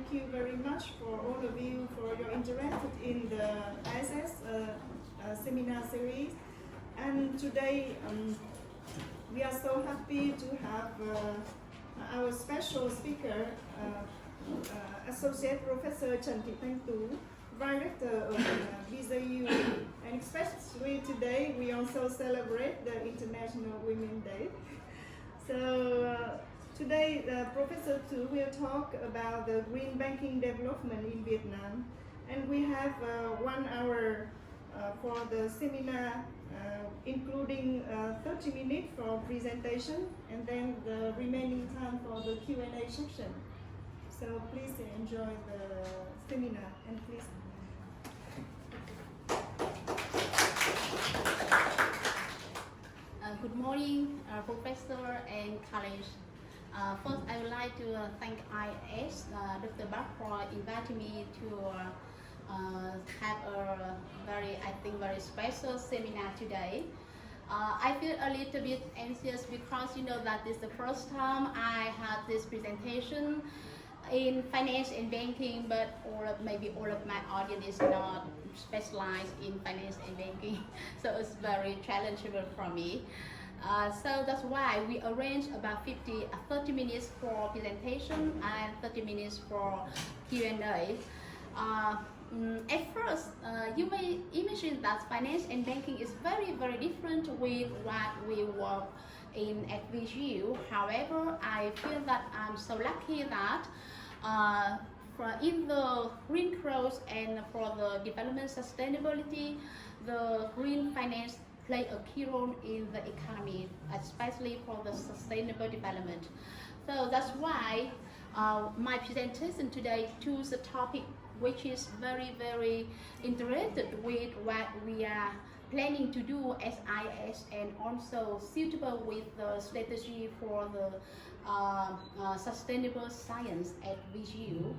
thank you very much for all of you for your interest in the ISS seminar series. And today we are so happy to have our special speaker, Associate Professor Thanh, Director of VSU. And especially today we also celebrate the International Women's Day. So today Professor Tu will talk about the green banking development in Vietnam. And we have 1 hour for the seminar, including 30 minutes for presentation and then the remaining time for the Q&A section. So please enjoy the seminar and please. Good morning, Professor and colleagues. First, I would like to thank IS, Dr. Bach, for inviting me to have a very special seminar today. I feel a little bit anxious because you know that this is the first time I had this presentation in finance and banking, but maybe all of my audience is not specialized in finance and banking, so it's very challenging for me. So that's why we arranged about 30 minutes for presentation and 30 minutes for Q&A. At first, you may imagine that finance and banking is very different with what we work in at VSU. However, I feel that I'm so lucky that in the green growth and for the development sustainability, the green finance play a key role in the economy, especially for the sustainable development. So that's why my presentation today choose a topic which is very interested with what we are planning to do as IS and also suitable with the strategy for the sustainable science at VSU.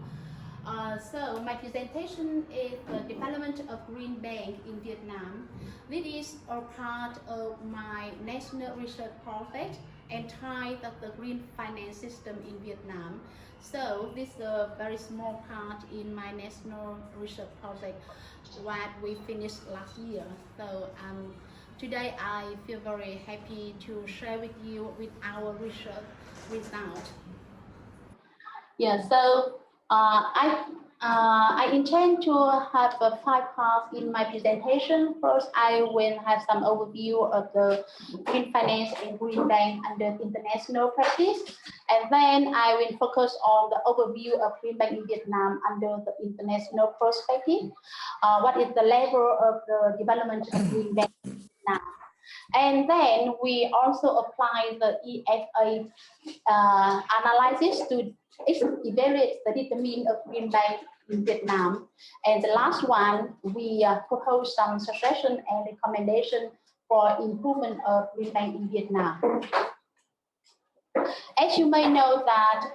So my presentation is the development of Green Bank in Vietnam. This is a part of my national research project entitled the Green Finance System in Vietnam. So this is a very small part in my national research project what we finished last year. So today I feel very happy to share with you with our research result. Yeah, so I intend to have 5 parts in my presentation. First, I will have some overview of the green finance and green bank under international practice. And then I will focus on the overview of green bank in Vietnam under the international perspective. What is the level of the development of green bank in Vietnam? And then we also apply the EFA analysis to evaluate the determinant of green bank in Vietnam. And the last one, we propose some suggestion and recommendation for improvement of green bank in Vietnam. As you may know that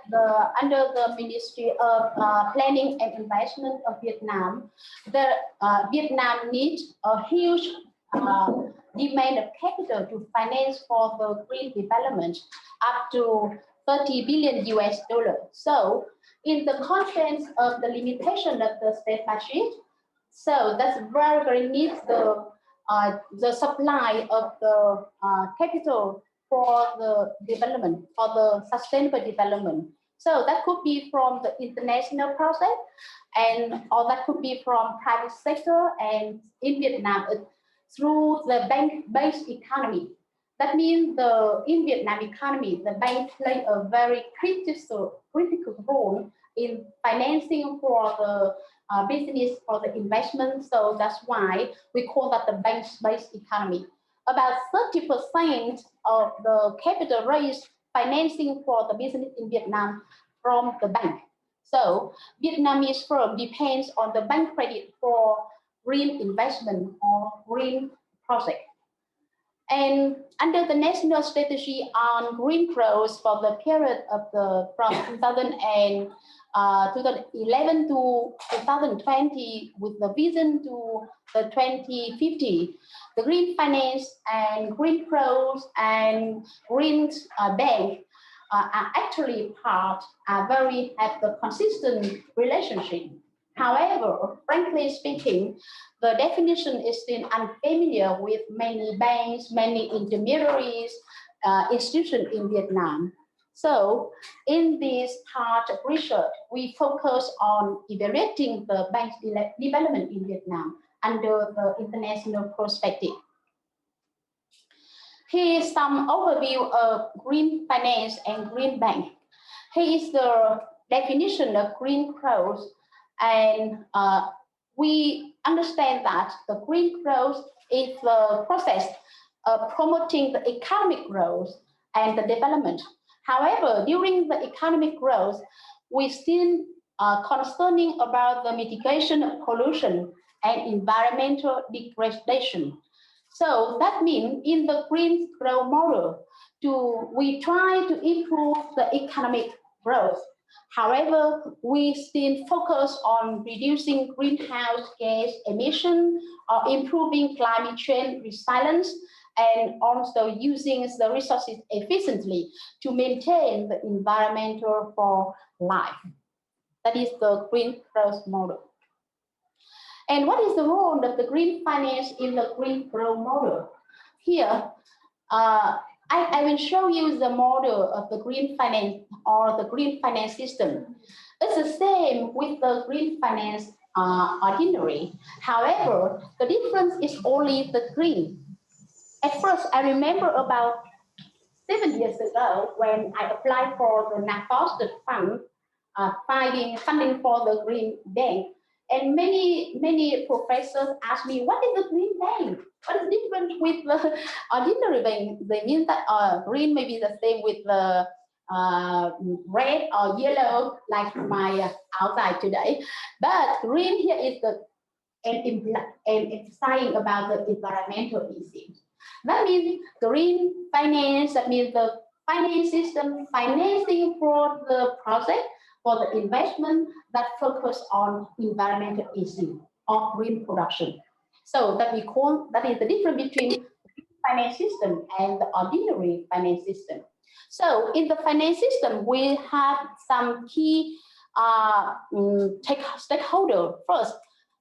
under the Ministry of Planning and Investment of Vietnam, Vietnam needs a huge demand of capital to finance for the green development up to $30 billion US. So in the context of the limitation of the state budget, so that's very needs the supply of the capital for the development, for the sustainable development. So that could be from the international project, or that could be from private sector, and in Vietnam through the bank-based economy. That means in Vietnam economy, the bank play a very critical role in financing for the business, for the investment. So that's why we call that the bank-based economy. About 30% of the capital raised financing for the business in Vietnam from the bank. So Vietnamese firm depends on the bank credit for green investment or green project. And under the national strategy on green growth for the period of from 2011 to 2020 with the vision to the 2050, the green finance and green growth and green bank are actually are very have the consistent relationship. However, frankly speaking, the definition is still unfamiliar with many banks, many intermediaries, institutions in Vietnam. So in this part of research, we focus on evaluating the bank's development in Vietnam under the international perspective. Here is some overview of green finance and green bank. Here is the definition of green growth, and we understand that the green growth is the process of promoting the economic growth and the development. However, during the economic growth, we still concerning about the mitigation of pollution and environmental degradation. So that means in the green growth model, we try to improve the economic growth. However, we still focus on reducing greenhouse gas emission or improving climate change resilience, and also using the resources efficiently to maintain the environmental for life. That is the green growth model. And what is the role of the green finance in the green growth model? Here, I will show you the model of the green finance or the green finance system. It's the same with the green finance ordinary. However, the difference is only the green. At first, I remember about 7 years ago when I applied for the NAFOS fund, funding for the green bank. And many professors asked me, what is the green bank? What is different with the ordinary bank? They mean that green may be the same with the red or yellow, like my outside today. But green here is emphasizing about the environmental issues. That means green finance, that means the finance system financing for the project, for the investment that focus on environmental issues or green production. So that is the difference between the finance system and the ordinary finance system. So in the finance system, we have some key stakeholders. First,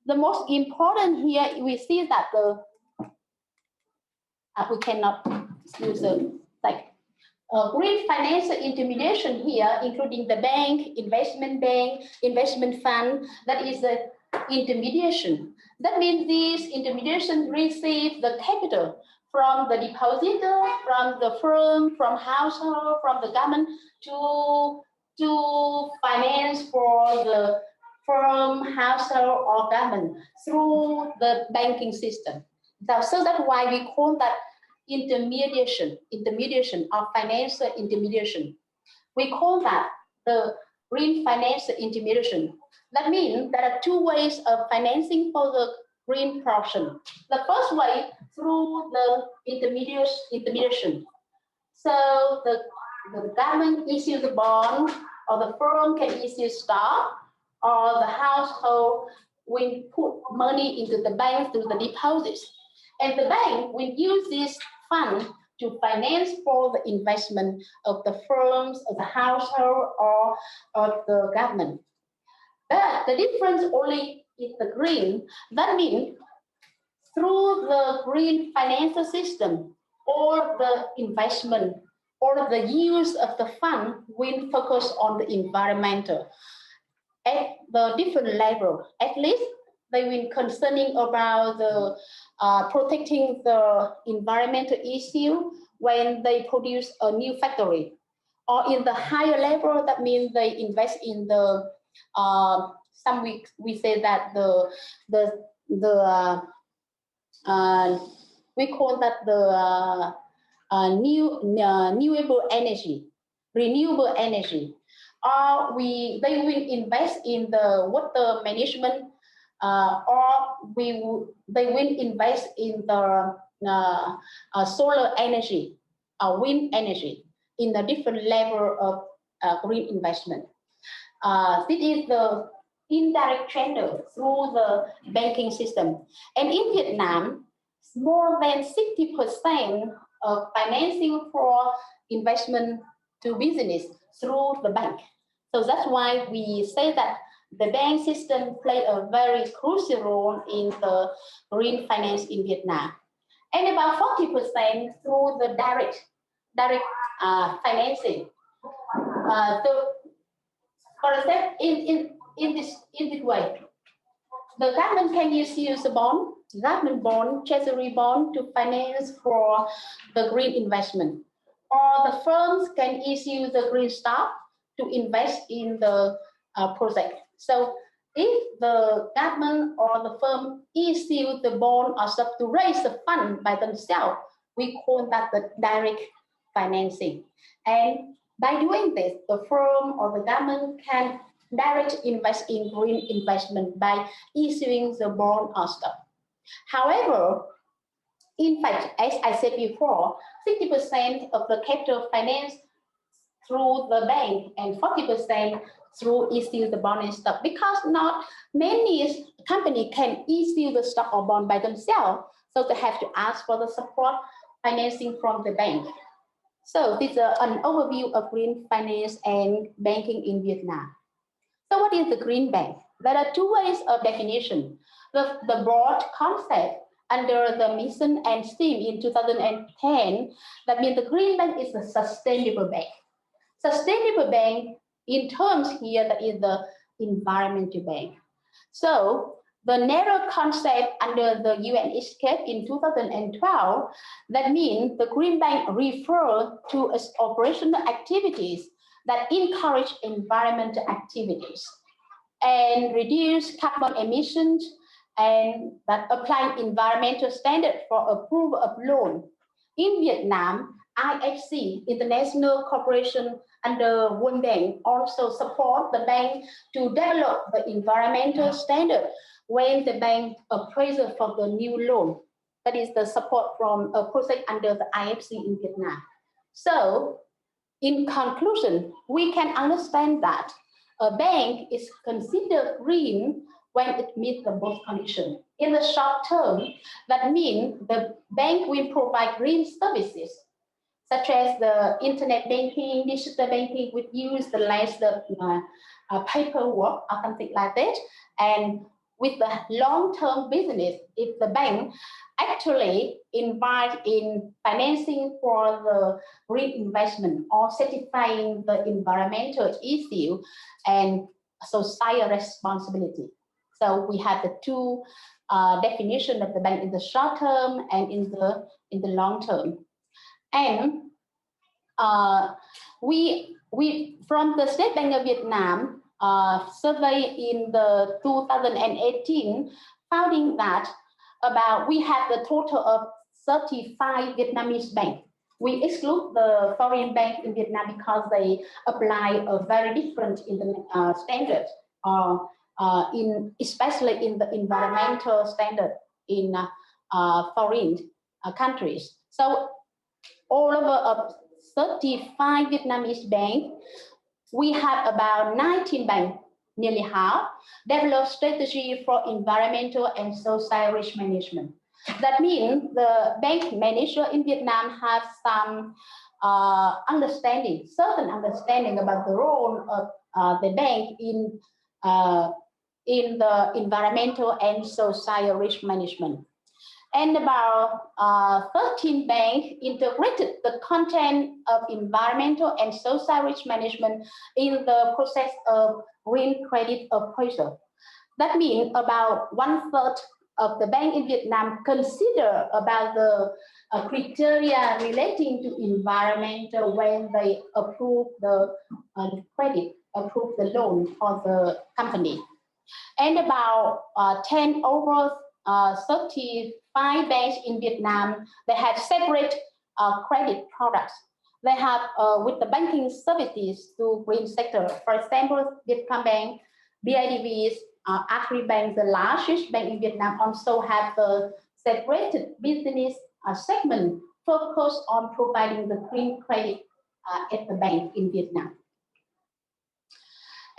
the most important here, we see that we cannot use the green financial intermediation here, including the bank, investment fund, that is the intermediation. That means these intermediation receive the capital from the depositor, from the firm, from household, from the government to finance for the firm, household, or government through the banking system. So that's why we call that intermediation or financial intermediation. We call that the green financial intermediation. That means there are two ways of financing for the green production. The first way through the intermediation. So the government issues a bond, or the firm can issue stock, or the household will put money into the bank through the deposits. And the bank will use this fund to finance for the investment of the firms, of the household, or of the government. But the difference only is the green. That means through the green financial system, or the investment, or the use of the fund will focus on the environmental at the different level. At least they will concerning about the protecting the environmental issue when they produce a new factory, or in the higher level, that means they invest in the we say that we call that the renewable energy, or they will invest in the water management, or they will invest in the solar energy or wind energy in a different level of green investment. This is the indirect channel through the banking system. And in Vietnam, more than 60% of financing for investment to business through the bank. So that's why we say that the bank system play a very crucial role in the green finance in Vietnam. And about 40% through the direct financing. For example, in this way, the government can use the bond, government bond, treasury bond to finance for the green investment, or the firms can issue the green stock to invest in the project. So if the government or the firm issue the bond or sub to raise the fund by themselves, we call that the direct financing. And by doing this, the firm or the government can directly invest in green investment by issuing the bond or stock. However, in fact, as I said before, 60% of the capital finance through the bank and 40% through issue the bond and stock, because not many companies can issue the stock or bond by themselves, so they have to ask for the support financing from the bank. So this is an overview of green finance and banking in Vietnam. So what is the green bank? There are two ways of definition. The broad concept under the mission and theme in 2010, that means the green bank is a sustainable bank. Sustainable bank in terms here, that is the environmental bank. So the narrow concept under the UNEP in 2012, that means the green bank refers to its operational activities that encourage environmental activities and reduce carbon emissions, and that apply environmental standards for approval of loan. In Vietnam, IFC, International Corporation under World Bank, also support the bank to develop the environmental standard when the bank appraises for the new loan. That is the support from a project under the IFC in Vietnam. So, in conclusion, we can understand that a bank is considered green when it meets the both conditions. In the short term, that means the bank will provide green services, such as the internet banking, digital banking, which use the less paperwork or something like that. And with the long-term business, if the bank actually invite in financing for the green investment or certifying the environmental issue and social responsibility. So we have the two definitions of the bank in the short term and in the long term. And we from the State Bank of Vietnam survey in the 2018 finding that we have the total of 35 Vietnamese banks. We exclude the foreign bank in Vietnam because they apply a very different standard, especially in the environmental standard in foreign countries. So all over 35 Vietnamese banks, we have about 19 banks, nearly half, develop strategy for environmental and social risk management. That means the bank manager in Vietnam have some certain understanding about the role of the bank in the environmental and social risk management. And about 13 banks integrated the content of environmental and social risk management in the process of green credit appraisal. That means about 1/3 of the bank in Vietnam consider about the criteria relating to environmental when they approve the credit, approve the loan for the company. And about 10 over 35 banks in Vietnam, they have separate credit products. They have with the banking services to green sector. For example, Vietcombank, BIDV, Agribank, the largest bank in Vietnam, also have a separated business segment focused on providing the green credit at the bank in Vietnam.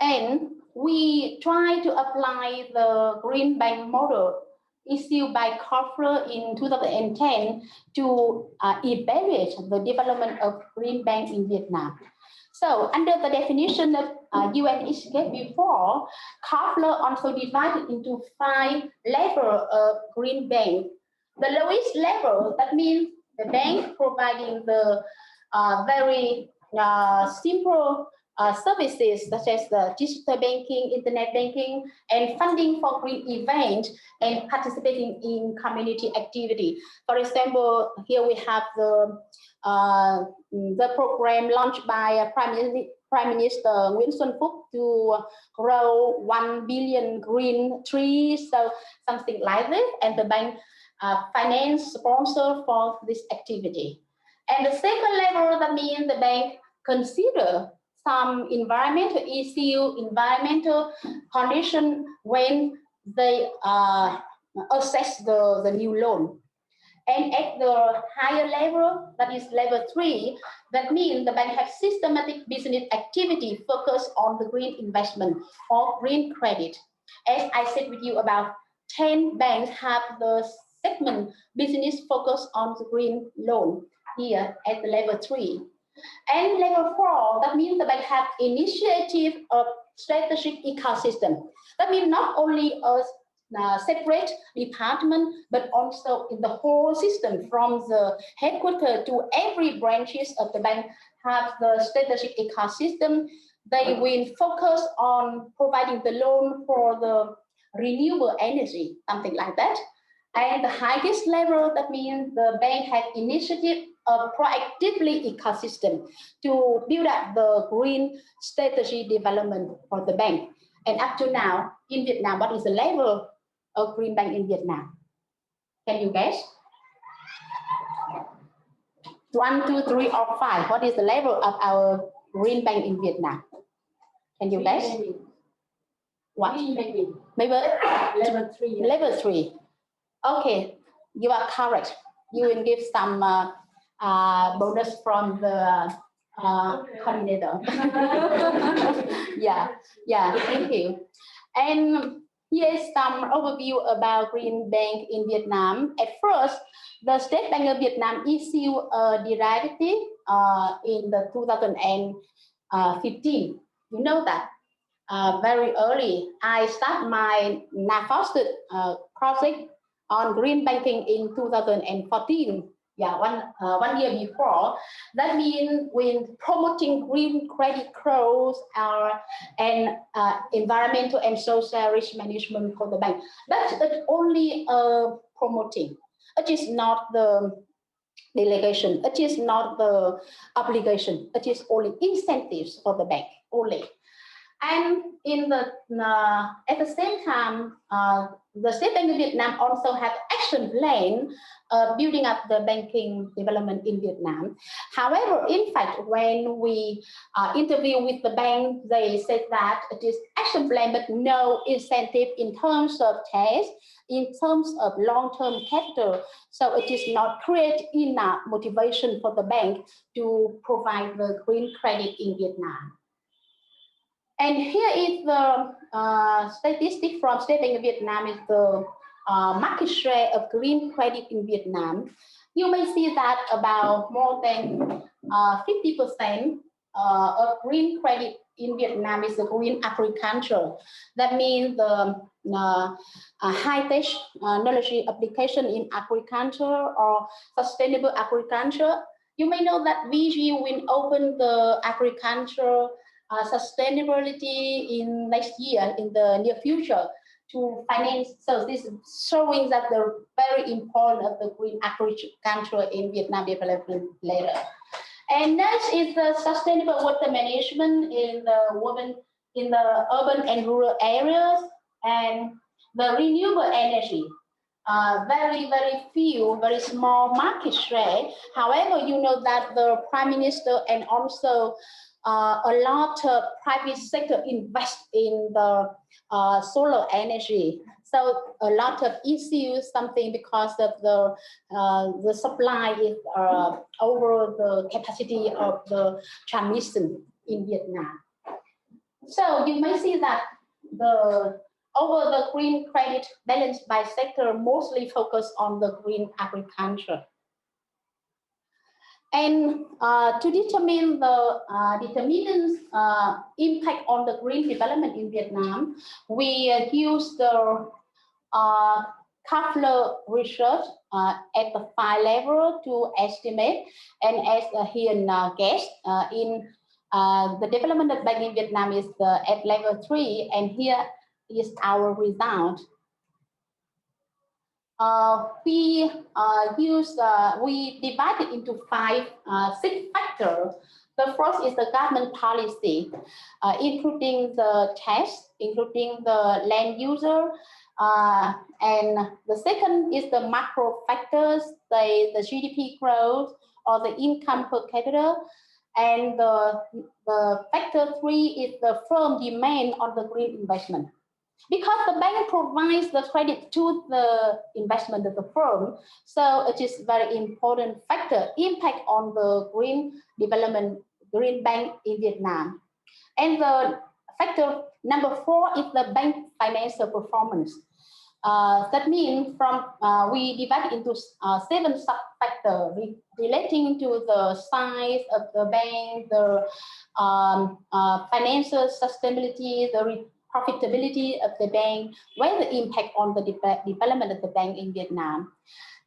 And we try to apply the green bank model issued by corporate in 2010 to evaluate the development of green bank in Vietnam. So under the definition of UNEP before, Kofler also divided into 5 levels of green bank. The lowest level, that means the bank providing the very simple services such as the digital banking, internet banking, and funding for green events and participating in community activity. For example, here we have the program launched by Prime Minister Nguyễn Xuân Phúc to grow 1 billion green trees, so something like this, and the bank finance sponsor for this activity. And the second level, that means the bank consider some environmental issue, environmental condition when they assess the new loan. And at the higher level, that is level 3, that means the bank has systematic business activity focused on the green investment or green credit. As I said with you, about 10 banks have the segment business focused on the green loan here at the level 3. And level 4, that means the bank have initiative of strategic ecosystem. That means not only a separate department, but also in the whole system from the headquarters to every branches of the bank have the strategic ecosystem. They will focus on providing the loan for the renewable energy, something like that. And the highest level, that means the bank has initiative of proactively ecosystem to build up the green strategy development for the bank. And up to now, in Vietnam, what is the level of green bank in Vietnam? Can you guess? 1, 2, 3, or 5. What is the level of our green bank in Vietnam? Can you guess? What? Maybe level 3. Yeah. Level 3. Okay, you are correct. You will give some bonus from the coordinator. yeah, thank you. And here is some overview about green bank in Vietnam. At first, the State Bank of Vietnam issued a derivative in the 2015. You know that very early, I started my non-focused project on green banking in 2014. Yeah, one year before. That means when promoting green credit growth and environmental and social risk management for the bank. That's only promoting. It is not the delegation. It is not the obligation. It is only incentives for the bank only. And in the at the same time, the State Bank of Vietnam also have action plan building up the banking development in Vietnam. However, in fact, when we interview with the bank, they said that it is action plan, but no incentive in terms of tax, in terms of long-term capital. So it is not create enough motivation for the bank to provide the green credit in Vietnam. And here is the statistic from State Bank of Vietnam is the market share of green credit in Vietnam. You may see that about more than 50% of green credit in Vietnam is the green agriculture. That means the high-tech technology application in agriculture or sustainable agriculture. You may know that VG will open the agriculture sustainability in next year, in the near future, to finance. So this is showing that the very important of the green agriculture in Vietnam development later. And next is the sustainable water management in the urban and rural areas, and the renewable energy. Very few, very small market share. However, you know that the Prime Minister and also a lot of private sector invest in the solar energy. So a lot of issues, something because of the supply is over the capacity of the transmission in Vietnam. So you may see that over the green credit balanced by sector mostly focus on the green agriculture. And to determine the determinants impact on the green development in Vietnam, we use the Kafler research at the 5 level to estimate. And as Hiền guessed, in the development of bank in Vietnam is at level 3, and here is our result. We divide it into 6 factors. The first is the government policy, including the tax, including the land user, and the second is the macro factors, the GDP growth or the income per capita, and the factor 3 is the firm demand on the green investment. Because the bank provides the credit to the investment of the firm, so it is very important factor impact on the green development, green bank in Vietnam. And the factor number 4 is the bank financial performance. That means from we divide into 7 sub-factors relating to the size of the bank, the financial sustainability, the profitability of the bank, where the impact on the development of the bank in Vietnam.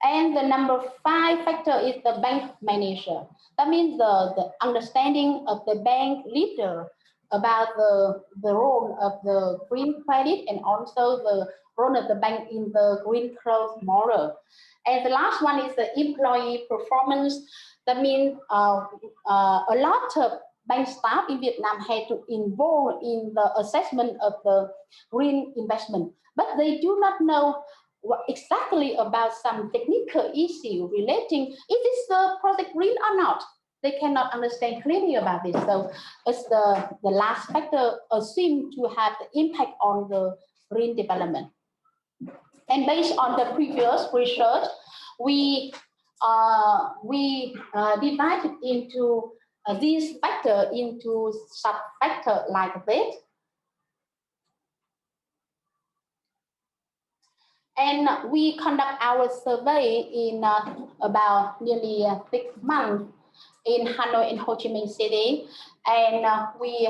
And the number 5 factor is the bank manager. That means the understanding of the bank leader about the role of the green credit and also the role of the bank in the green growth model. And the last one is the employee performance. That means a lot of bank staff in Vietnam had to involve in the assessment of the green investment, but they do not know exactly about some technical issue relating, is this the project green or not? They cannot understand clearly about this. So it's the last factor assumed to have the impact on the green development. And based on the previous research, we divided into these factors into sub-factors like this. And we conduct our survey in about nearly 6 months in Hanoi and Ho Chi Minh City. And we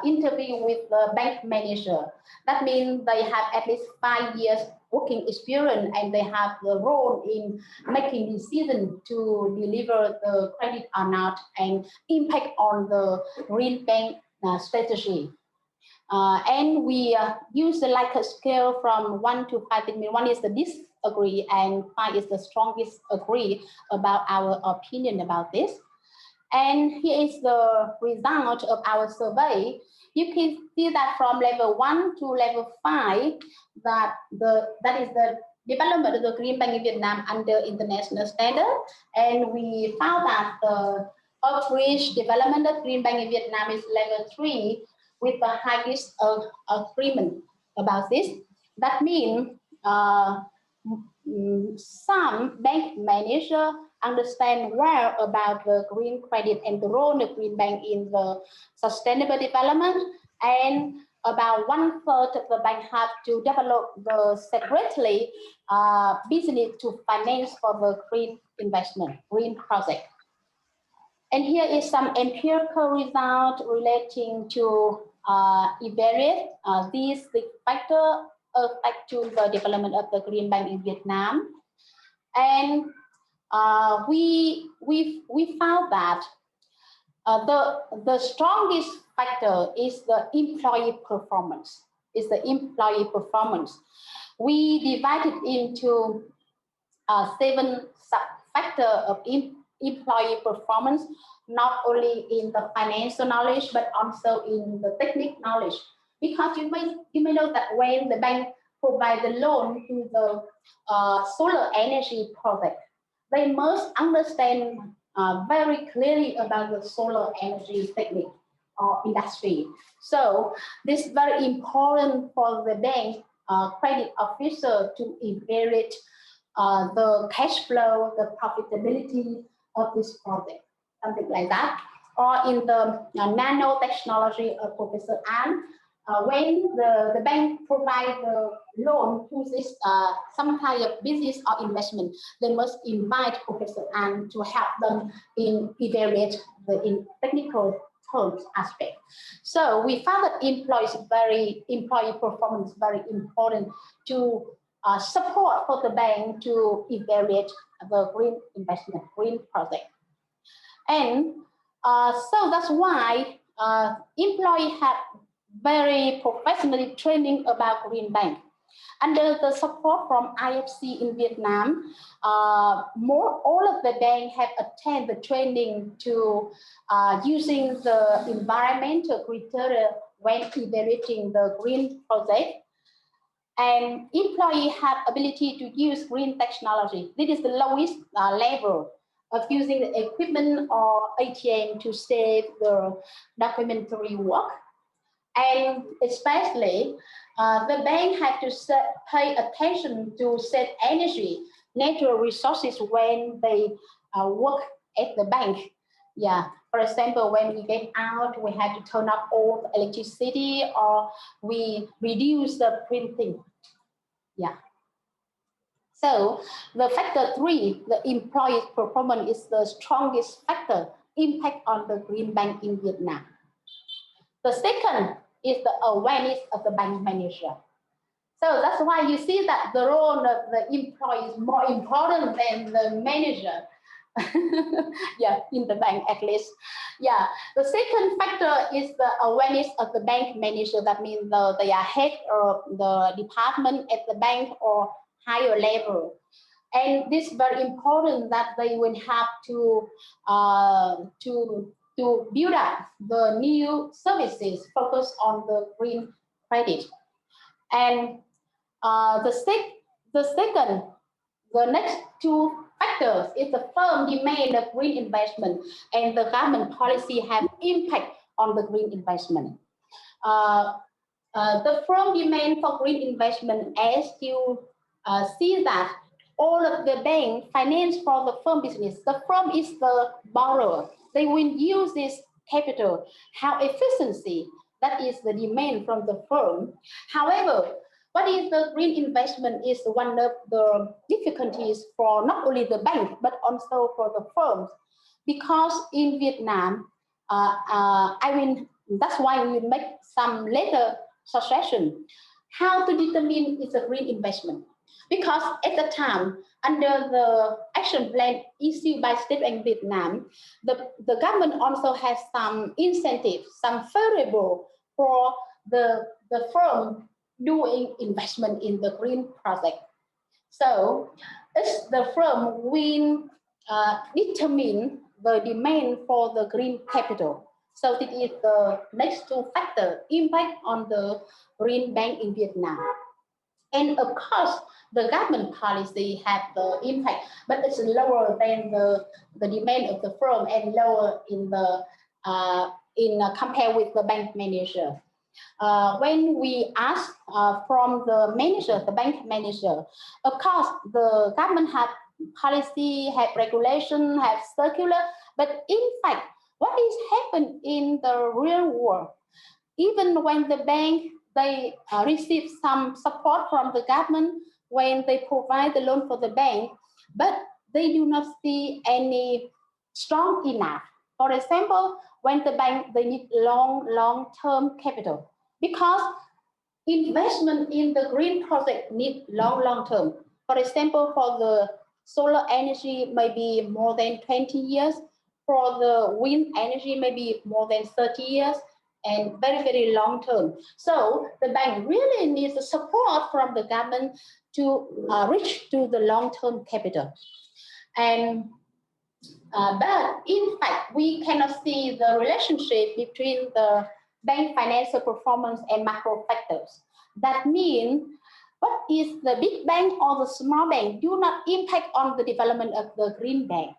interview with the bank manager. That means they have at least 5 years working experience and they have the role in making decisions to deliver the credit or not and impact on the green bank strategy. And we use the Likert scale from 1 to 5. I mean, 1 is the disagree and 5 is the strongest agree about our opinion about this. And here is the result of our survey. You can see that from level 1 to level 5, that is the development of the green bank in Vietnam under international standard. And we found that the average development of green bank in Vietnam is level 3 with the highest agreement about this. That means some bank manager understand well about the green credit and the role of green bank in the sustainable development, and about 1/3 of the bank have to develop the separately business to finance for the green investment, green project. And here is some empirical result relating to evaluate these factors affect to the development of the green bank in Vietnam. And we found that the strongest factor is the employee performance. We divided into 7 sub-factors of employee performance, not only in the financial knowledge but also in the technical knowledge. Because you may know that when the bank provides the loan to the solar energy project, they must understand very clearly about the solar energy technique or industry. So this is very important for the bank credit officer to evaluate the cash flow, the profitability of this project, something like that. Or in the nanotechnology of Professor An, when the bank provide the loan to this some kind of business or investment, they must invite Professor An to help them in evaluate the in technical terms aspect. So we found that employee performance very important to support for the bank to evaluate the green investment, green project. And so that's why employees have very professionally training about green bank. Under the support from IFC in Vietnam, all of the banks have attended the training to using the environmental criteria when evaluating the green project. And employees have ability to use green technology. This is the lowest level of using the equipment or ATM to save the documentary work. And especially, the bank had to pay attention to save energy, natural resources when they work at the bank. Yeah, for example, when we get out, we have to turn off all the electricity or we reduce the printing. Yeah. So the factor 3, the employee performance is the strongest factor impact on the green bank in Vietnam. The second is the awareness of the bank manager. So that's why you see that the role of the employee is more important than the manager. Yeah, in the bank at least. Yeah, the second factor is the awareness of the bank manager. That means they are head of the department at the bank or higher level. And this is very important that they will have to build up the new services focused on the green credit. And the next two factors is the firm demand of green investment and the government policy have impact on the green investment. The firm demand for green investment, as you see that all of the bank finance for the firm business, the firm is the borrower. They will use this capital, how efficiency, that is the demand from the firm. However, what is the green investment is one of the difficulties for not only the bank, but also for the firms. Because in Vietnam, that's why we make some later suggestion, how to determine it's a green investment. Because at the time, under the action plan issued by State Bank Vietnam, the government also has some incentives, some variable for the firm doing investment in the green project. So it's the firm will determine the demand for the green capital. So this is the next two factors impact on the green bank in Vietnam. And of course, the government policy have the impact, but it's lower than the demand of the firm and lower in the compare with the bank manager. When we ask from the manager, the bank manager, of course, the government have policy, have regulation, have circular, but in fact, what is happening in the real world? Even when the bank, they receive some support from the government when they provide the loan for the bank, but they do not see any strong enough. For example, when the bank, they need long-term capital because investment in the green project need long-term. For example, for the solar energy, maybe more than 20 years. For the wind energy, maybe more than 30 years. And very, very long term. So the bank really needs the support from the government to reach to the long-term capital. And but in fact, we cannot see the relationship between the bank financial performance and macro factors. That means what is the big bank or the small bank do not impact on the development of the green bank.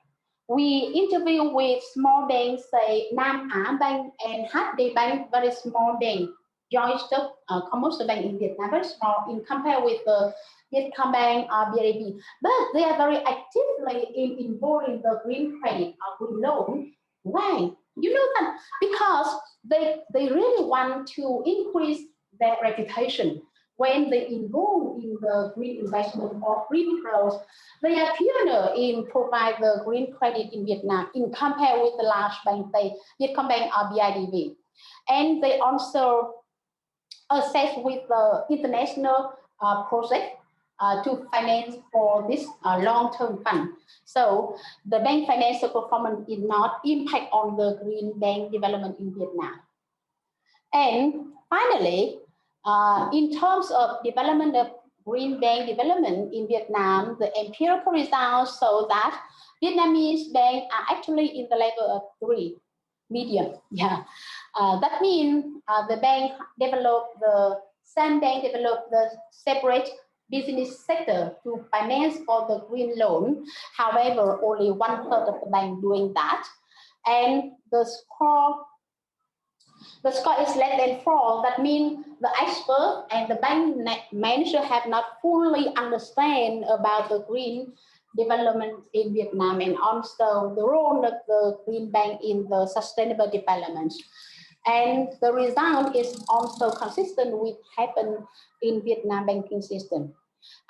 We interview with small banks, say Nam Á Bank and HD Bank, very small bank, joint stock commercial bank in Vietnam, very small in compare with the Vietcombank or BAB. But they are very actively involved in the green credit or green loan. Why? You know that because they really want to increase their reputation. When they enroll in the green investment or green growth, they are pioneer in provide the green credit in Vietnam in compare with the large bank, Vietcombank or BIDV. And they also assess with the international project to finance for this long-term fund. So the bank financial performance is not impact on the green bank development in Vietnam. And finally, in terms of development of green bank development in Vietnam, the empirical results show that Vietnamese banks are actually in the level of 3, medium. Yeah, that means the bank developed the separate business sector to finance for the green loan. However, only 1/3 of the bank doing that, and the score is less than 4. That means the expert and the bank manager have not fully understand about the green development in Vietnam and also the role of the green bank in the sustainable development. And the result is also consistent with happen in Vietnam banking system.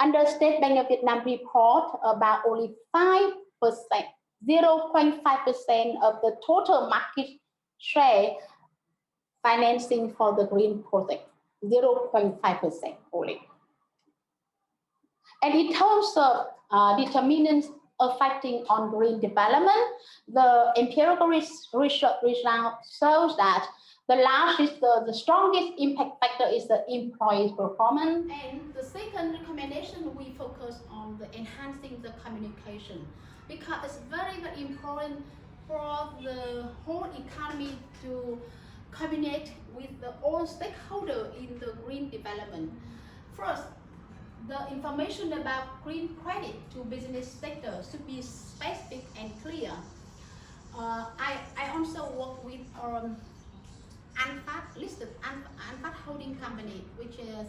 Under State Bank of Vietnam report, about only 5%, 0.5% of the total market share financing for the green project, 0.5% only. And in terms of determinants affecting on green development, the empirical research result shows that the largest, the strongest impact factor is the employee performance. And the second recommendation, we focus on the enhancing the communication, because it's very, very important for the whole economy to communicate with the all stakeholders in the green development. First, the information about green credit to business sector should be specific and clear. I also work with listed Untitled holding company, which is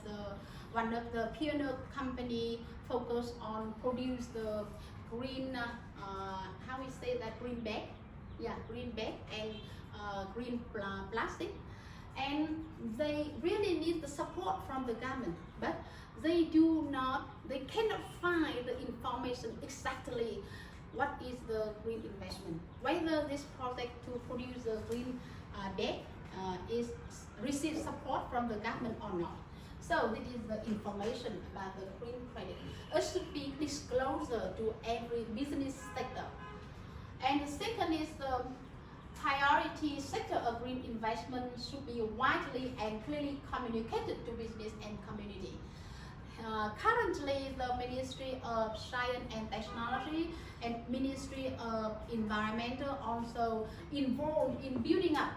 one of the pioneer company focused on produce the green, how we say that, green bag, yeah, green bag and green plastic, and they really need the support from the government, but they cannot find the information exactly what is the green investment, whether this project to produce the green bag is receive support from the government or not. So this is the information about the green credit. It should be disclosure to every business sector. And the second is the priority sector of green investment should be widely and clearly communicated to business and community. Currently, the Ministry of Science and Technology and Ministry of Environmental also involved in building up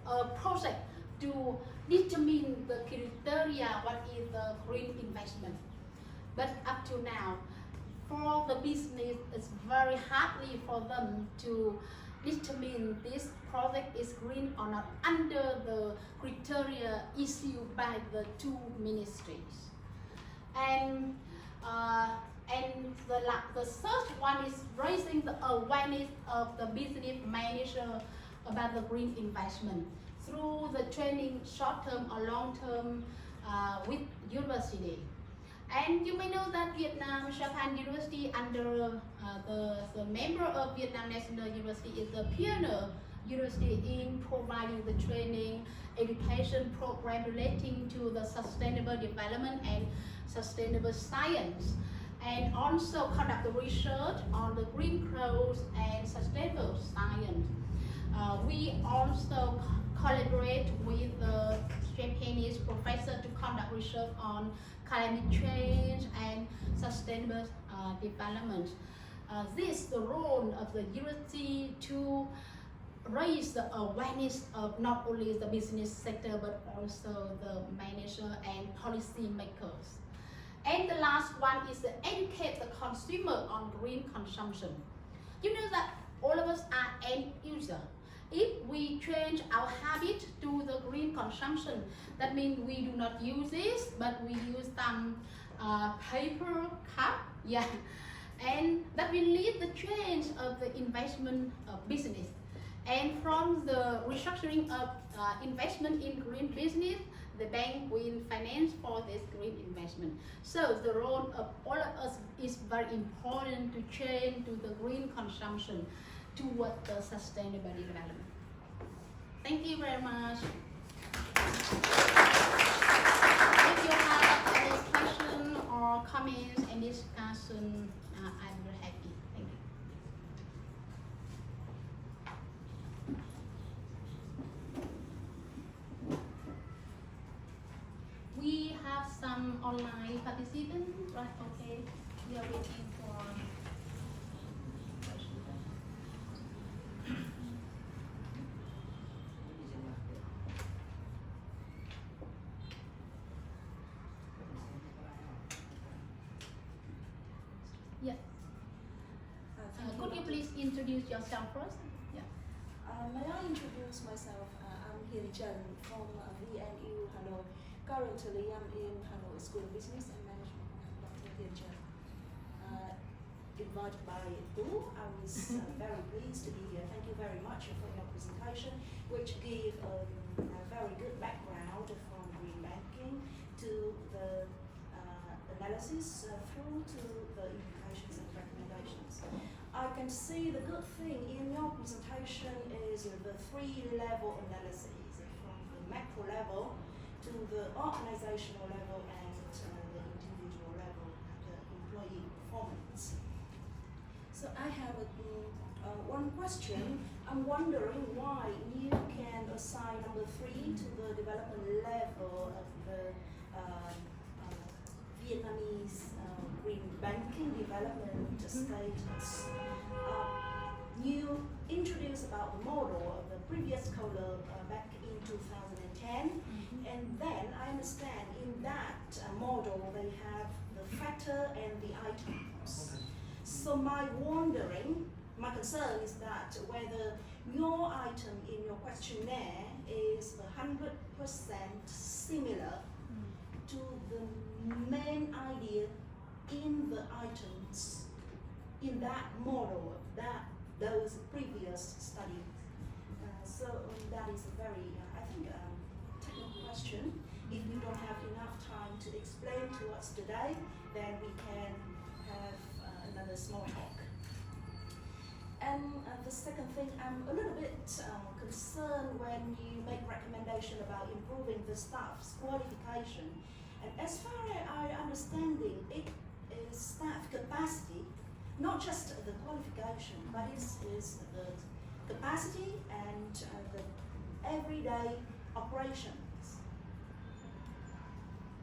a project to determine the criteria what is the green investment. But up to now, for the business, it's very hardly for them to determine this project is green or not under the criteria issued by the 2 ministries. And the third one is raising the awareness of the business manager about the green investment through the training, short-term or long-term with university. And you may know that Vietnam Japan University, under the member of Vietnam National University, is the pioneer university in providing the training, education program relating to the sustainable development and sustainable science, and also conduct the research on the green growth and sustainable science. We also collaborate with the Japanese professor to conduct research on climate change and sustainable development. This is the role of the university to raise the awareness of not only the business sector but also the manager and policy makers. And the last one is to educate the consumer on green consumption. You know that all of us are end user. If we change our habit to the green consumption, that means we do not use this, but we use some paper cup, yeah, and that will lead the change of the investment business. And from the restructuring of investment in green business, the bank will finance for this green investment. So the role of all of us is very important to change to the green consumption toward the sustainable development. Thank you very much. If you have any question or comments and discussion, I'm very happy. Thank you. We have some online participants, right? Okay, we are waiting for questions. Yeah. Could you please introduce yourself first? Yeah. May I introduce myself? I'm Tran from VNU Hanoi. Currently, I'm in Hanoi School of Business and Management. Dr. Tran. Invited by you, I was very pleased to be here. Thank you very much for your presentation, which gave a very good background from green banking to the analysis through to the implications and recommendations. I can see the good thing in your presentation is the three-level analysis, from the macro level to the organizational level and the individual level, the employee performance. So I have one question. I'm wondering why you can assign number 3 to the development level of the Vietnamese green banking development status. You introduced about the model of the previous color back in 2010, and then I understand in that model they have the factor and the items. So my concern is that whether your item in your questionnaire is 100% similar to the main idea in the items in that model of those previous studies. So that is a very, I think, technical question. If you don't have enough time to explain to us today, then we can have another small talk. And the second thing, I'm a little bit concerned when you make recommendation about improving the staff's qualification. And as far as I understanding, it is staff capacity, not just the qualification, but it is the capacity and the everyday operations.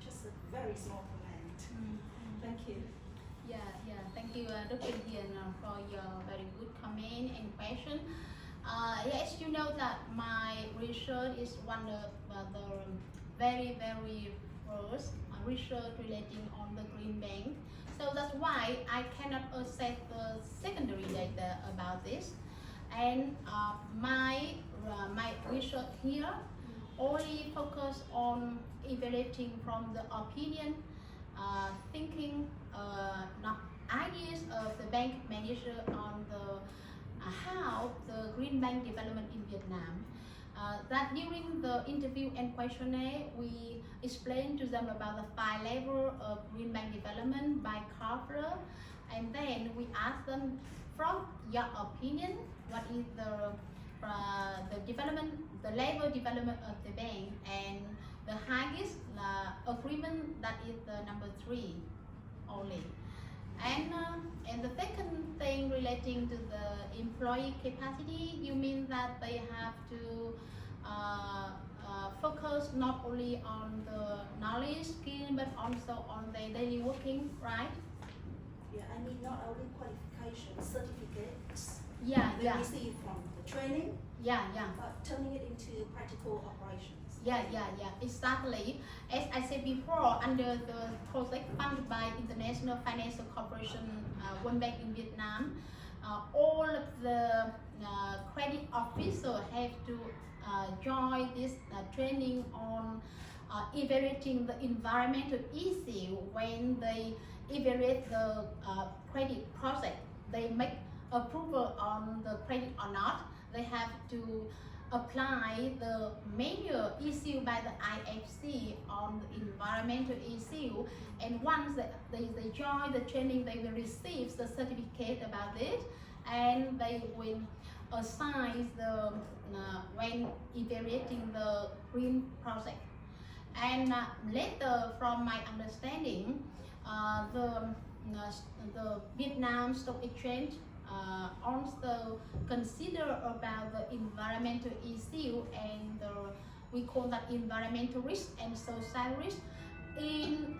Just a very small comment. Thank you. Yeah, thank you, Dr. Hiền, for your very good comment and question. Yes, you know that my research is one of the very first research relating on the green bank. So that's why I cannot access the secondary data about this. And my research here only focus on evaluating from the opinion, thinking, not ideas of the bank manager on the how the green bank development in Vietnam. That during the interview and questionnaire, we explained to them about the 5 levels of green bank development by corporate, and then we asked them, from your opinion, what is the development, the level development of the bank, and the highest agreement, that is the number 3 only. And the second thing relating to the employee capacity, you mean that they have to focus not only on the knowledge, skill, but also on their daily working, right? Yeah, I mean not only qualification, certificates they Yeah. receive from the training, Yeah. but turning it into practical operations. Yeah, exactly. As I said before, under the project funded by International Financial Corporation, World Bank in Vietnam, all of the credit officers have to join this training on evaluating the environmental issue when they evaluate the credit project. They make approval on the credit or not. They have to apply the major issue by the IFC on the environmental issue, and once they join the training, they will receive the certificate about it, and they will assign the when evaluating the green project. And later, from my understanding, the Vietnam Stock Exchange also consider about the environmental issue and we call that environmental risk and social risk in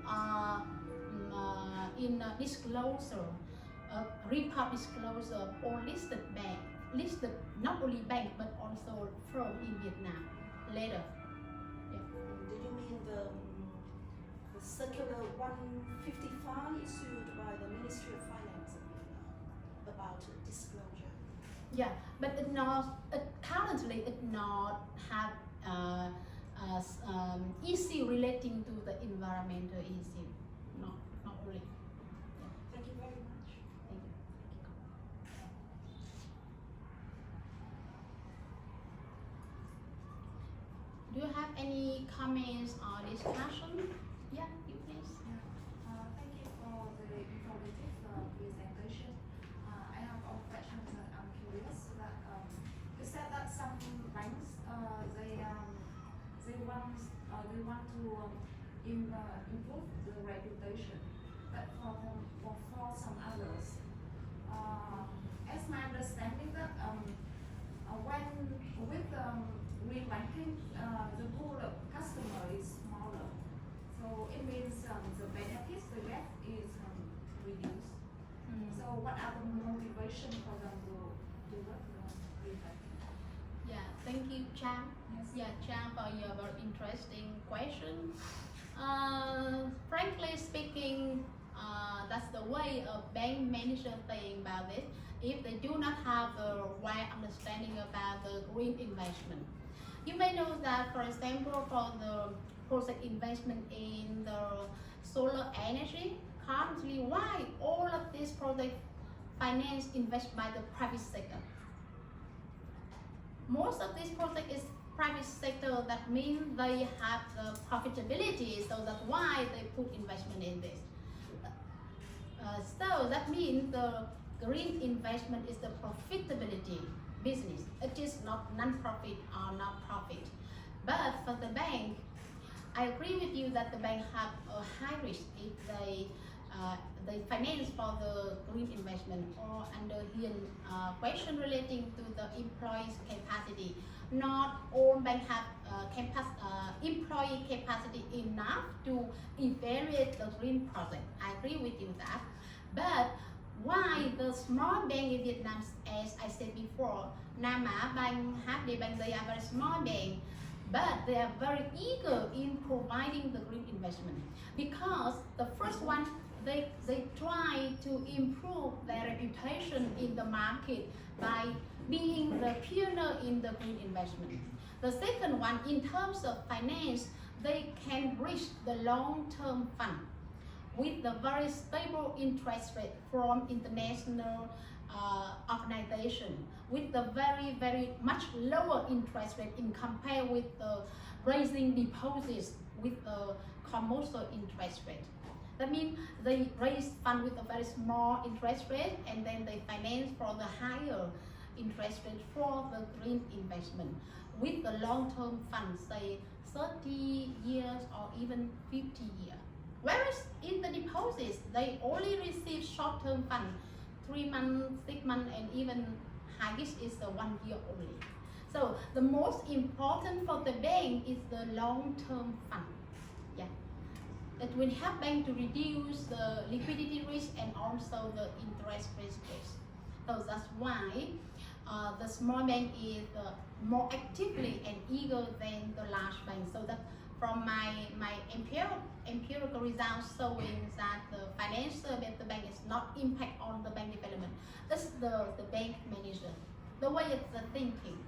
disclosure, report disclosure for listed bank, listed not only bank but also firm in Vietnam later. Do you mean the circular 155 issued by the Ministry of Finance of Vietnam about disclosure? Yeah, but currently it not have issue relating to the environmental issue. Not really. Yeah. Thank you very much. Thank you. Do you have any comments or discussion? Yeah, you please. Thank you for the informative presentation. I have a question that I'm curious that you said that some banks they want to improve the reputation, but for some others, as my understanding that when with green banking, the pool of customer is smaller. So it means the benefits they get is reduced. So what are the motivation for them to work with that? Yeah, thank you, Tran. Yes. Yeah, Tran, for your very interesting question. Frankly speaking, that's the way a bank manager think about it. If they do not have the right understanding about the green investment, you may know that, for example, for the project investment in the solar energy, currently why all of these projects financed invest by the private sector? Most of these projects is private sector, that means they have the profitability, so that's why they put investment in this. So that means the green investment is the profitability business. It is not non-profit or not profit. But for the bank, I agree with you that the bank have a high risk if they finance for the green investment. Or under here question relating to the employees capacity. Not all banks have employee capacity enough to evaluate the green project. I agree with you that. But why the small bank in Vietnam, as I said before, Nam Á Bank, HD Bank, they are very small bank, but they are very eager in providing the green investment, because the first one, they try to improve their reputation in the market by being the pioneer in the green investment. The second one, in terms of finance, they can reach the long-term fund with the very stable interest rate from international organization, with the very much lower interest rate in compare with the raising deposits with the commercial interest rate. That means they raise fund with a very small interest rate and then they finance for the higher interest rate for the green investment with the long-term fund, say 30 years or even 50 years. Whereas in the deposits, they only receive short-term fund, 3 months, 6 months, and even highest is the 1 year only. So the most important for the bank is the long-term fund. Yeah, it will help bank to reduce the liquidity risk and also the interest risk. So that's why the small bank is more actively and eager than the large bank. So that from my empirical results showing that the financial of the bank is not impact on the bank development. It's the bank manager, the way it's the thinking.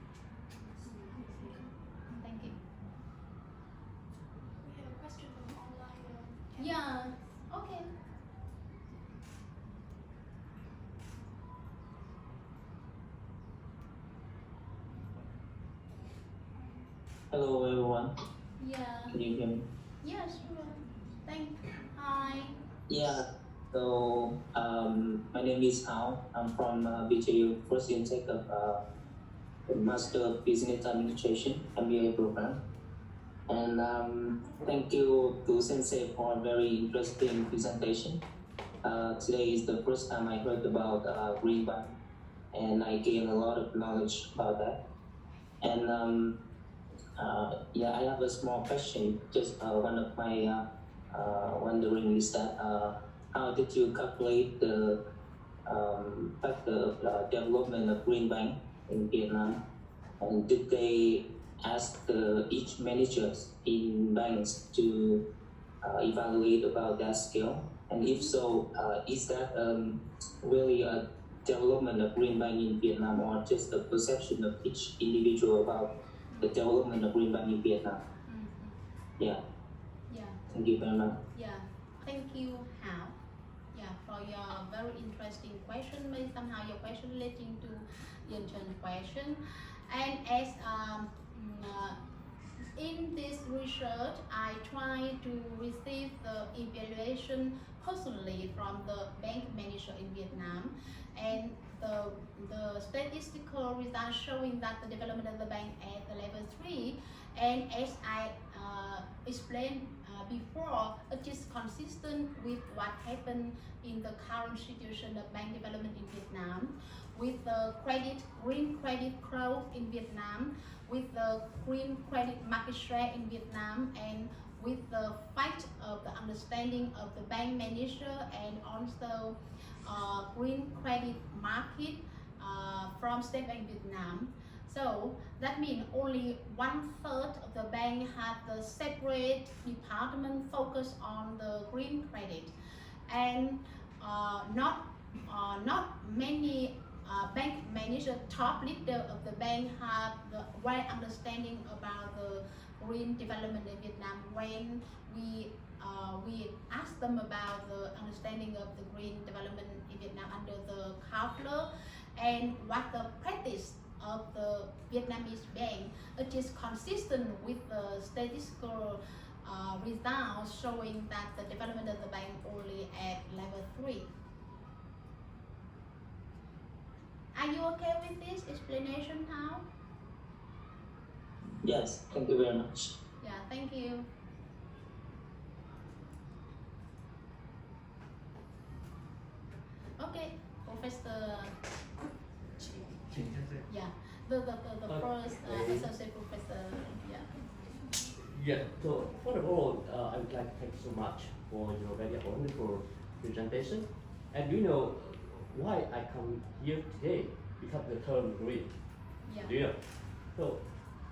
Thank you. We have a question from online. Yeah, okay. Hello everyone, Yeah. can you hear me? Yeah, sure. Hi. Yeah, so my name is Hao. I'm from BJU first intake of the Master of Business Administration MBA program. And thank you to Sensei for a very interesting presentation. Today is the first time I heard about Green Bank, and I gained a lot of knowledge about that. And yeah, I have a small question. Just one of my wondering is that how did you calculate the factor of development of Green Bank in Vietnam? And did they ask each managers in banks to evaluate about that scale? And if so, is that really a development of Green Bank in Vietnam, or just the perception of each individual about the development of Green Bank in Vietnam? Yeah. Yeah. Thank you very much. Yeah. Thank you, Hao. Yeah, for your very interesting question. Maybe somehow your question relating to Yunchun's question. And as in this research, I try to receive the evaluation personally from the bank manager in Vietnam, and the statistical results showing that the development of the bank at the level 3, and as I explained before, it is consistent with what happened in the current situation of bank development in Vietnam, with the green credit growth in Vietnam, with the green credit market share in Vietnam, and with the fact of the understanding of the bank manager, and also green credit market from State Bank Vietnam. So that means only 1/3 of the bank have the separate department focused on the green credit, and not many bank manager, top leader of the bank have the right understanding about the green development in Vietnam. When we ask them about the understanding of the green development in Vietnam under the counselor, and what the practice of the Vietnamese bank, it is consistent with the statistical results showing that the development of the bank only at level 3. Are you okay with this explanation now? Yes, thank you very much. Yeah, thank you. Okay, Professor. Yeah, the first associate professor. Yeah. Yeah, so first of all, I would like to thank you so much for your very wonderful presentation. And do you know why I come here today? Because the term green. Yeah. Do you know? So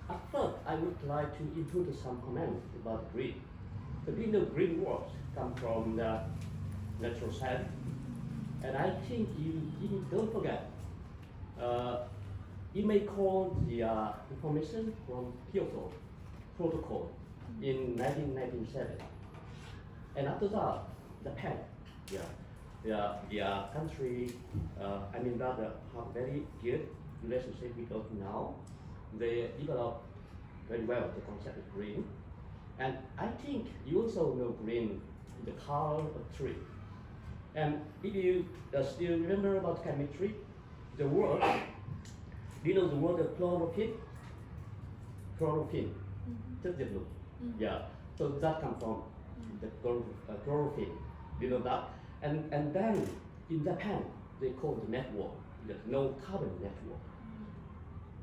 at first, I would like to input some comments about green. So do you know green words come from the natural science? And I think you don't forget. You may call the information from Kyoto Protocol in 1997. And after that, Japan, the country, rather have very good relationship because now they develop very well the concept of green. And I think you also know green, the color of tree. And if you still remember about chemistry, the word, do you know the word of chlorophyll? Chlorophyll, just the blue. Yeah, so that comes from the chlorophyll. Do you know that? And then in Japan, they call the network the low carbon network.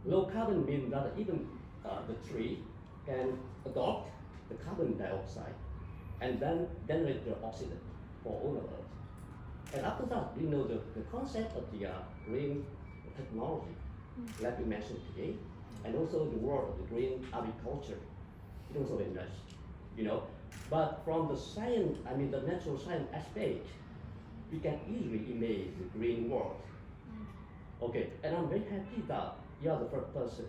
Low carbon means that even the tree can adopt the carbon dioxide and then generate the oxygen for all of us. And after that, you know the concept of the green technology, like we mentioned today, and also the word of the green agriculture. It also very nice, you know. But from the science, the natural science aspect, we can easily imagine the green world. Okay, and I'm very happy that you are the first person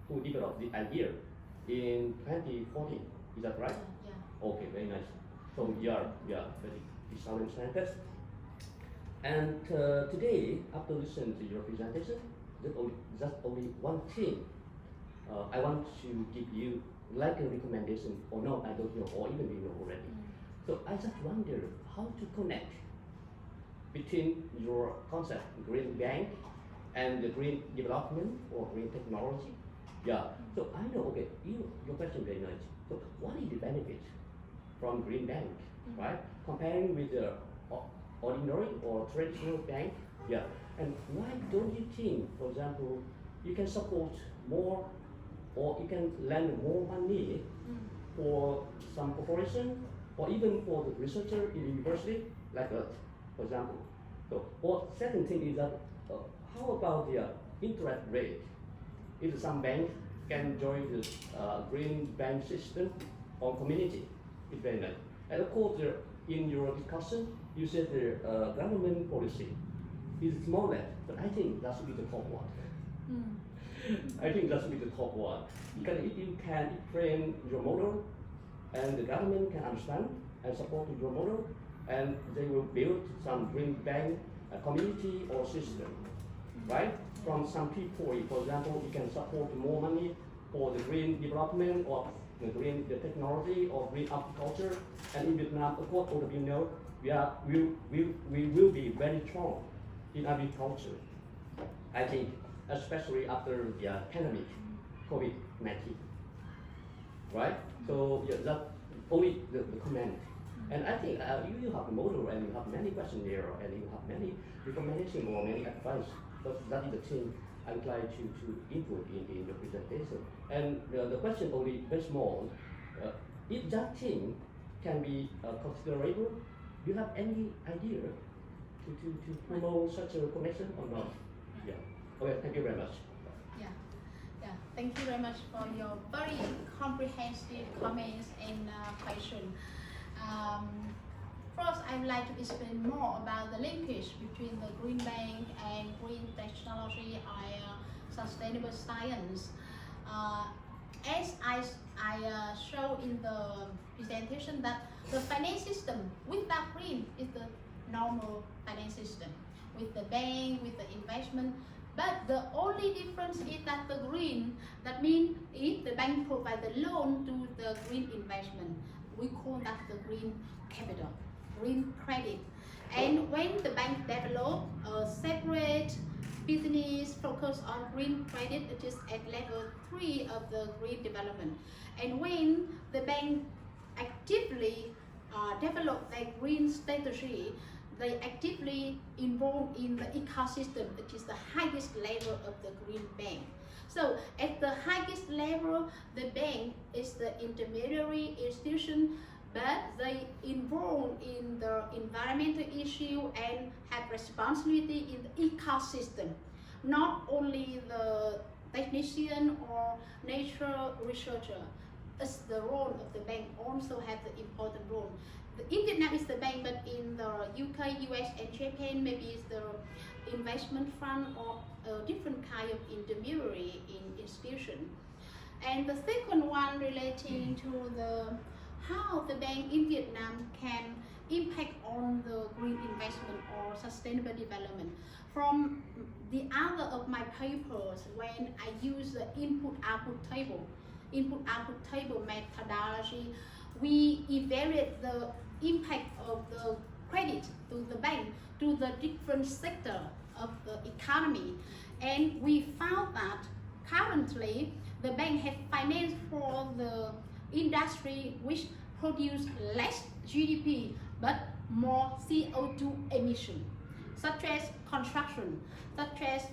who developed the idea in 2014. Is that right? Yeah. Okay, very nice. So you are very excellent scientist. And today, after listening to your presentation, just only one thing I want to give you like a recommendation, or no, I don't know, or even you know already. So I just wonder how to connect between your concept, green bank, and the green development or green technology. Yeah. So I know. Okay, your question very nice. So what is the benefit from green bank, right? Comparing with the ordinary or traditional bank. Yeah. And why don't you think, for example, you can support more, or you can lend more money for some corporation, or even for the researcher in university, like that, for example. So, or second thing is that, how about the interest rate? If some bank can join the green bank system or community, it's very nice. And of course, in your discussion, you said the government policy is smaller, but I think that should be the top one. I think that should be the top one. Because if you can frame your model, and the government can understand and support your model, and they will build some green bank community or system, right? From some people, for example, you can support more money for the green development or the green technology or green agriculture. And in Vietnam, of course, all of you know, we will be very strong in agriculture. I think, especially after the pandemic, COVID-19, right? So yeah, that's only the comment. And I think you have a model and you have many questions there and you have many recommendations or many advice. But that is the thing I'm trying to input in the presentation. And the question only very small. If that thing can be considerable, do you have any idea to promote such a connection or not? Yeah. Okay, thank you very much. Yeah, thank you very much for your very comprehensive comments and question. First, I would like to explain more about the linkage between the green bank and green technology and sustainable science. As I showed in the presentation, that the finance system without green is the normal finance system with the bank, with the investment. But the only difference is that the green, that means if the bank provides the loan to the green investment, we call that the green capital, green credit. And when the bank develop a separate business focus on green credit, it is at level 3 of the green development. And when the bank actively develop their green strategy, they actively involved in the ecosystem, which is the highest level of the green bank. So at the highest level, the bank is the intermediary institution, but they involved in the environmental issue and have responsibility in the ecosystem. Not only the technician or natural researcher. It's the role of the bank also has the important role. In Vietnam it's the bank, but in the UK, US and Japan, maybe it's the investment fund or a different kind of intermediary in institution. And the second one relating to the how the bank in Vietnam can impact on the green investment or sustainable development. From the other of my papers, when I use the input-output table methodology, we evaluate the impact of the credit to the bank to the different sector of the economy, and we found that currently the bank has finance for the industry which produce less GDP but more CO2 emission, such as construction, such as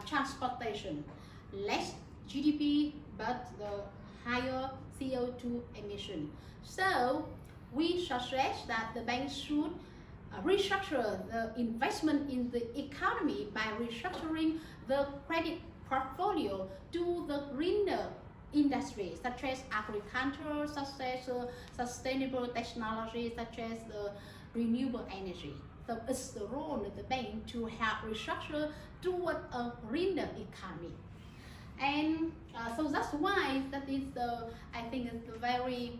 transportation. Less GDP but the higher CO2 emission. So we suggest that the bank should restructure the investment in the economy by restructuring the credit portfolio to the greener industry, such as agriculture, such as sustainable technology, such as renewable energy. So it's the role of the bank to help restructure toward a greener economy. And so that's why that is I think it's very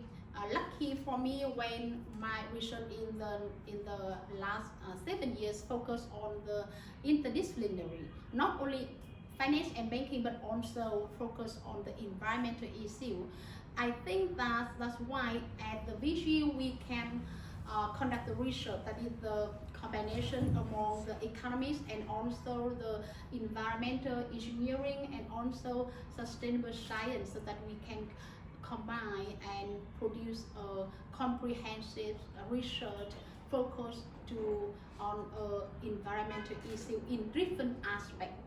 lucky for me when my research in the last 7 years focused on the interdisciplinary, not only finance and banking, but also focus on the environmental issue. I think that's why at the VGU we can conduct the research that is the combination among the economics and also the environmental engineering and also sustainable science, so that we can combine and produce a comprehensive research focused on environmental issue in different aspects.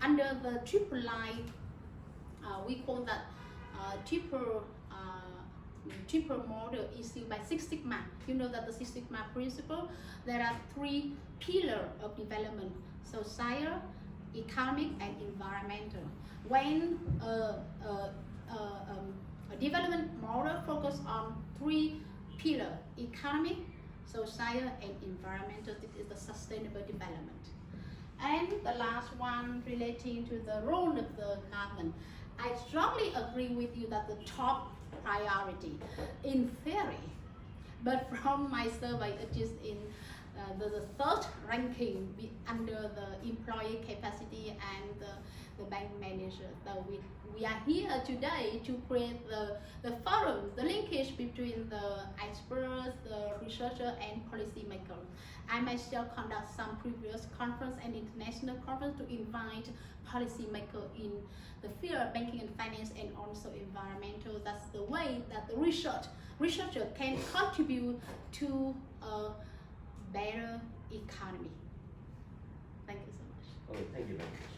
Under the triple line, we call that triple model issue by Six Sigma. You know that the Six Sigma principle, there are 3 pillars of development: social, economic, and environmental. When a development model focus on 3 pillars: economic, social, and environmental, this is the sustainable development. And the last one relating to the role of the government, I strongly agree with you that the top priority in theory, but from my survey it is in the third ranking under the employee capacity and the bank manager. So we are here today to create the forum, the linkage between the experts, the researcher, and policymaker. I myself conduct some previous conference and international conference to invite policymaker in the field of banking and finance and also environmental. That's the way that the researcher can contribute to a better economy. Thank you so much. Okay, thank you very much.